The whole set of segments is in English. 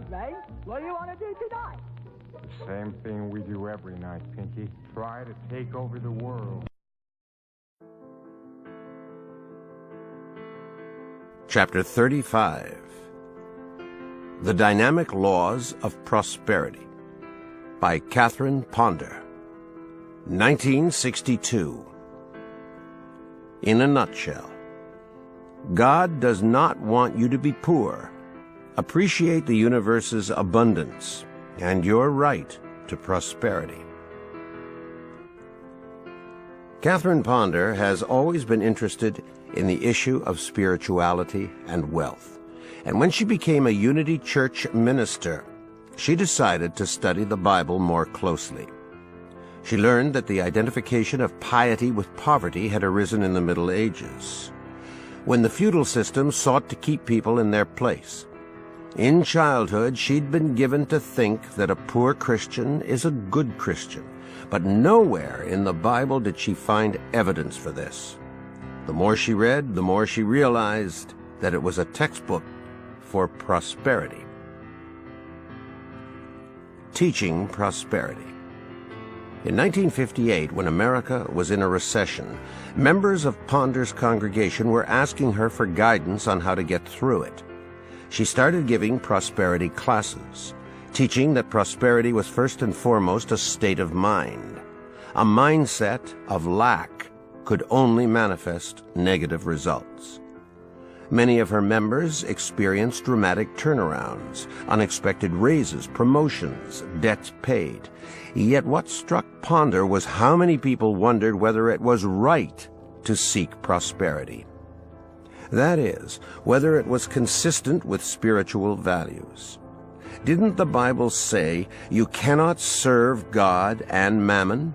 Ray. What do you want to do tonight? The same thing we do every night, Pinky. Try to take over the world. Chapter 35. The Dynamic Laws of Prosperity by Catherine Ponder. 1962. In a nutshell, God does not want you to be poor. Appreciate the universe's abundance and your right to prosperity. Catherine Ponder has always been interested in the issue of spirituality and wealth, and when she became a Unity Church minister, she decided to study the Bible more closely. She learned that the identification of piety with poverty had arisen in the Middle Ages, when the feudal system sought to keep people in their place. In childhood, she'd been given to think that a poor Christian is a good Christian, but nowhere in the Bible did she find evidence for this. The more she read, the more she realized that it was a textbook for prosperity. Teaching prosperity. In 1958, when America was in a recession, members of Ponder's congregation were asking her for guidance on how to get through it. She started giving prosperity classes, teaching that prosperity was first and foremost a state of mind. A mindset of lack could only manifest negative results. Many of her members experienced dramatic turnarounds, unexpected raises, promotions, debts paid. Yet what struck Ponder was how many people wondered whether it was right to seek prosperity. That is, whether it was consistent with spiritual values. Didn't the Bible say you cannot serve God and mammon?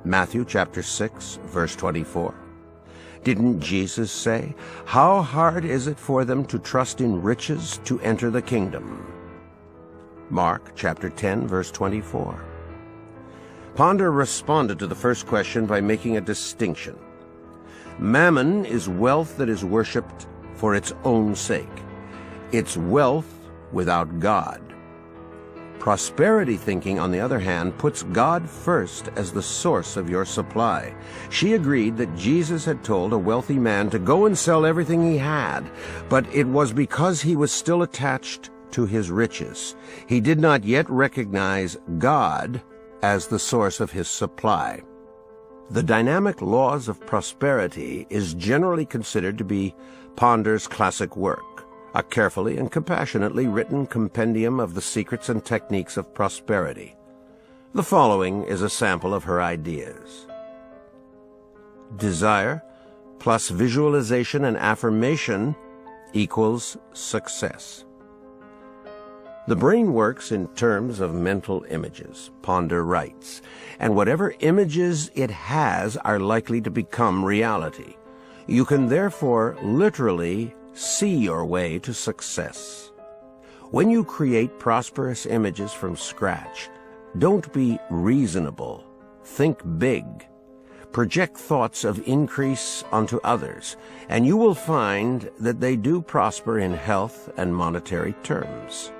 Matthew chapter 6, verse 24. Didn't Jesus say, "How hard is it for them to trust in riches to enter the kingdom?" Mark chapter 10, verse 24. Ponder responded to the first question by making a distinction. Mammon is wealth that is worshipped for its own sake. It's wealth without God. Prosperity thinking, on the other hand, puts God first as the source of your supply. She agreed that Jesus had told a wealthy man to go and sell everything he had, but it was because he was still attached to his riches. He did not yet recognize God as the source of his supply. The Dynamic Laws of Prosperity is generally considered to be Ponder's classic work, a carefully and compassionately written compendium of the secrets and techniques of prosperity. The following is a sample of her ideas. Desire plus visualization and affirmation equals success. The brain works in terms of mental images, Ponder writes, and whatever images it has are likely to become reality. You can therefore literally see your way to success. When you create prosperous images from scratch, don't be reasonable. Think big. Project thoughts of increase onto others, and you will find that they do prosper in health and monetary terms.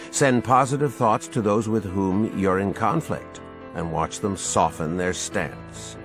Send positive thoughts to those with whom you're in conflict, and watch them soften their stance.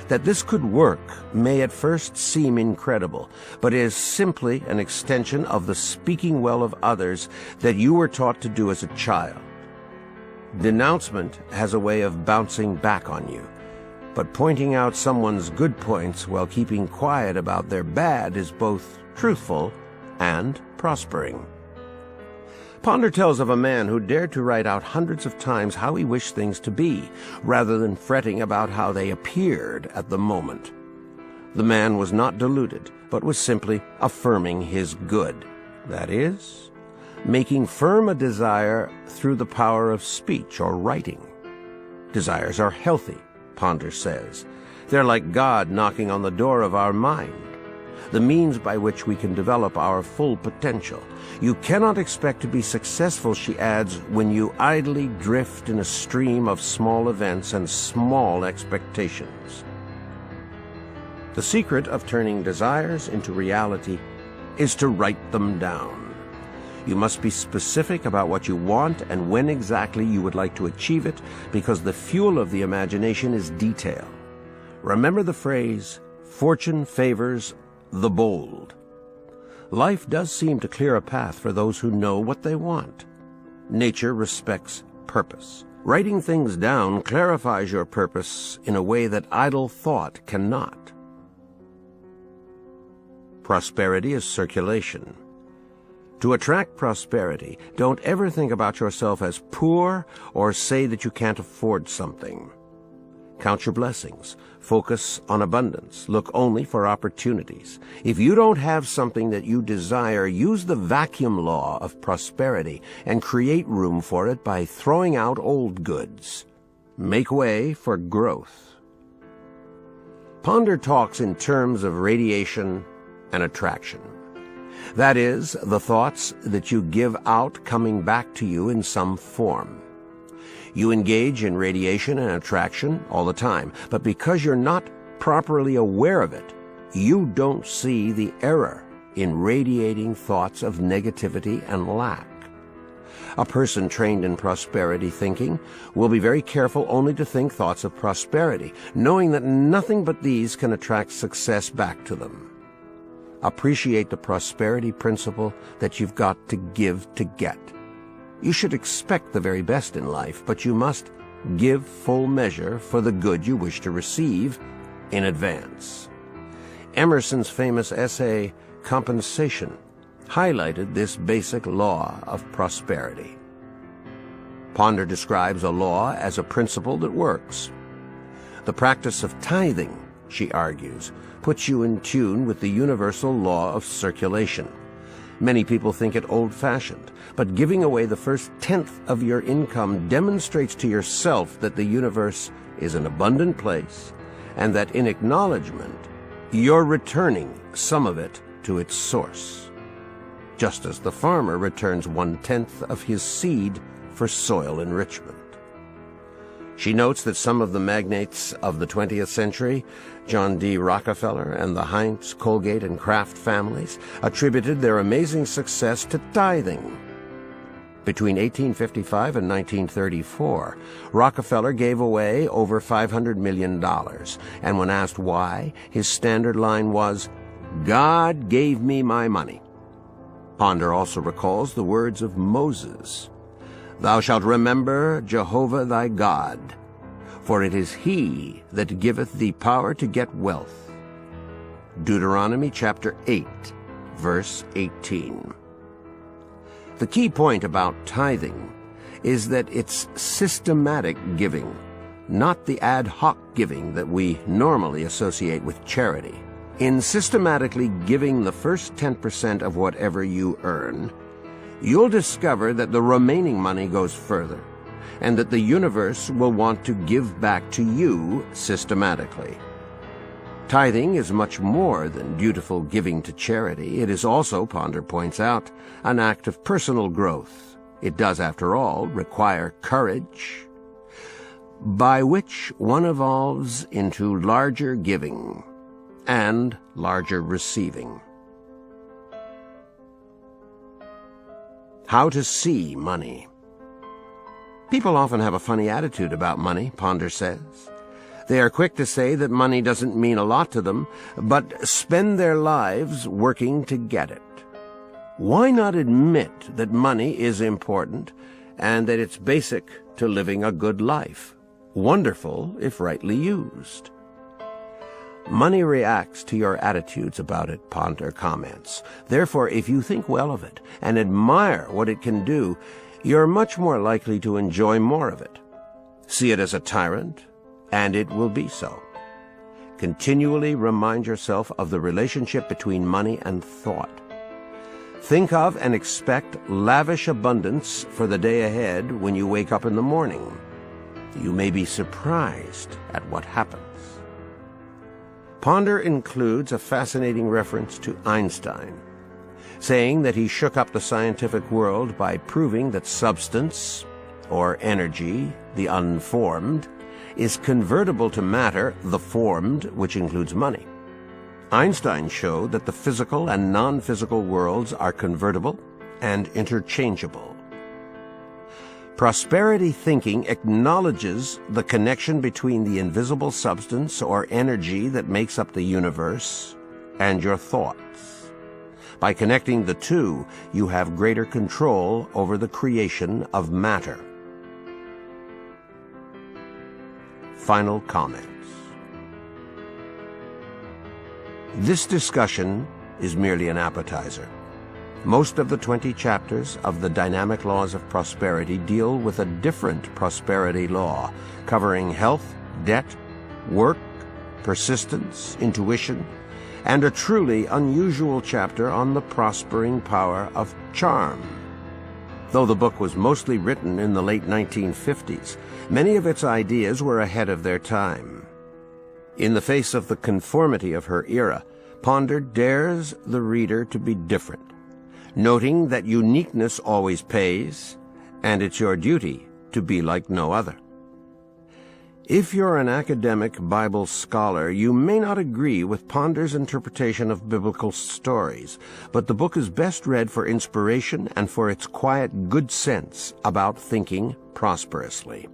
That this could work may at first seem incredible, but is simply an extension of the speaking well of others that you were taught to do as a child. Denouncement has a way of bouncing back on you, but pointing out someone's good points while keeping quiet about their bad is both truthful and prospering. Ponder tells of a man who dared to write out hundreds of times how he wished things to be, rather than fretting about how they appeared at the moment. The man was not deluded, but was simply affirming his good. That is, making firm a desire through the power of speech or writing. Desires are healthy, Ponder says. They're like God knocking on the door of our mind, the means by which we can develop our full potential. You cannot expect to be successful, she adds, when you idly drift in a stream of small events and small expectations. The secret of turning desires into reality is to write them down. You must be specific about what you want and when exactly you would like to achieve it, because the fuel of the imagination is detail. Remember the phrase, "Fortune favors the bold." Life does seem to clear a path for those who know what they want. Nature respects purpose. Writing things down clarifies your purpose in a way that idle thought cannot. Prosperity is circulation. To attract prosperity, don't ever think about yourself as poor or say that you can't afford something. Count your blessings. Focus on abundance. Look only for opportunities. If you don't have something that you desire, use the vacuum law of prosperity and create room for it by throwing out old goods. Make way for growth. Ponder talks in terms of radiation and attraction. That is, the thoughts that you give out coming back to you in some form. You engage in radiation and attraction all the time, but because you're not properly aware of it, you don't see the error in radiating thoughts of negativity and lack. A person trained in prosperity thinking will be very careful only to think thoughts of prosperity, knowing that nothing but these can attract success back to them. Appreciate the prosperity principle that you've got to give to get. You should expect the very best in life, but you must give full measure for the good you wish to receive in advance. Emerson's famous essay, Compensation, highlighted this basic law of prosperity. Ponder describes a law as a principle that works. The practice of tithing, she argues, puts you in tune with the universal law of circulation. Many people think it old-fashioned, but giving away the first tenth of your income demonstrates to yourself that the universe is an abundant place, and that in acknowledgement, you're returning some of it to its source, just as the farmer returns 1/10 of his seed for soil enrichment. She notes that some of the magnates of the 20th century, John D. Rockefeller and the Heinz, Colgate, and Kraft families, attributed their amazing success to tithing. Between 1855 and 1934, Rockefeller gave away over $500 million, and when asked why, his standard line was, "God gave me my money." Ponder also recalls the words of Moses, "Thou shalt remember Jehovah thy God, for it is he that giveth thee power to get wealth." Deuteronomy chapter 8, verse 18. The key point about tithing is that it's systematic giving, not the ad hoc giving that we normally associate with charity. In systematically giving the first 10% of whatever you earn, you'll discover that the remaining money goes further, and that the universe will want to give back to you systematically. Tithing is much more than dutiful giving to charity. It is also, Ponder points out, an act of personal growth. It does, after all, require courage, by which one evolves into larger giving and larger receiving. How to see money. People often have a funny attitude about money, Ponder says. They are quick to say that money doesn't mean a lot to them, but spend their lives working to get it. Why not admit that money is important and that it's basic to living a good life? Wonderful if rightly used. Money reacts to your attitudes about it, Ponder comments. Therefore, if you think well of it and admire what it can do, you're much more likely to enjoy more of it. See it as a tyrant, and it will be so. Continually remind yourself of the relationship between money and thought. Think of and expect lavish abundance for the day ahead when you wake up in the morning. You may be surprised at what happens. Ponder includes a fascinating reference to Einstein, saying that he shook up the scientific world by proving that substance, or energy, the unformed, is convertible to matter, the formed, which includes money. Einstein showed that the physical and non-physical worlds are convertible, and interchangeable. Prosperity thinking acknowledges the connection between the invisible substance or energy that makes up the universe and your thoughts. By connecting the two, you have greater control over the creation of matter. Final comments. This discussion is merely an appetizer. Most of the 20 chapters of the Dynamic Laws of Prosperity deal with a different prosperity law, covering health, debt, work, persistence, intuition, and a truly unusual chapter on the prospering power of charm. Though the book was mostly written in the late 1950s, many of its ideas were ahead of their time. In the face of the conformity of her era, Ponder dares the reader to be different, noting that uniqueness always pays, and it's your duty to be like no other. If you're an academic Bible scholar, you may not agree with Ponder's interpretation of biblical stories, but the book is best read for inspiration and for its quiet good sense about thinking prosperously.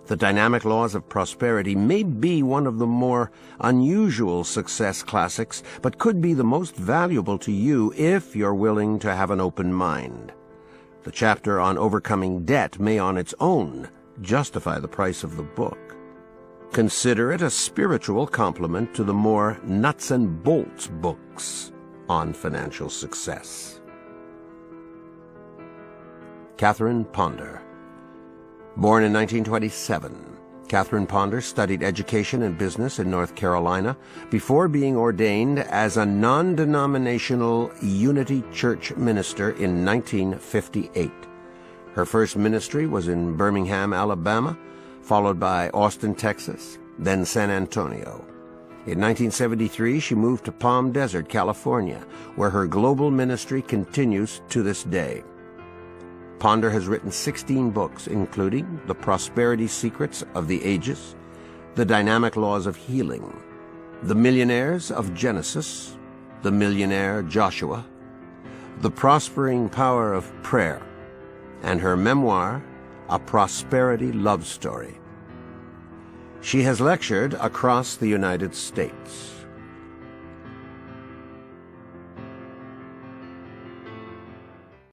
The Dynamic Laws of Prosperity may be one of the more unusual success classics, but could be the most valuable to you if you're willing to have an open mind. The chapter on overcoming debt may on its own justify the price of the book. Consider it a spiritual complement to the more nuts and bolts books on financial success. Catherine Ponder. Born in 1927, Catherine Ponder studied education and business in North Carolina before being ordained as a non-denominational Unity Church minister in 1958. Her first ministry was in Birmingham, Alabama, followed by Austin, Texas, then San Antonio. In 1973, she moved to Palm Desert, California, where her global ministry continues to this day. Ponder has written 16 books, including The Prosperity Secrets of the Ages, The Dynamic Laws of Healing, The Millionaires of Genesis, The Millionaire Joshua, The Prospering Power of Prayer, and her memoir, A Prosperity Love Story. She has lectured across the United States.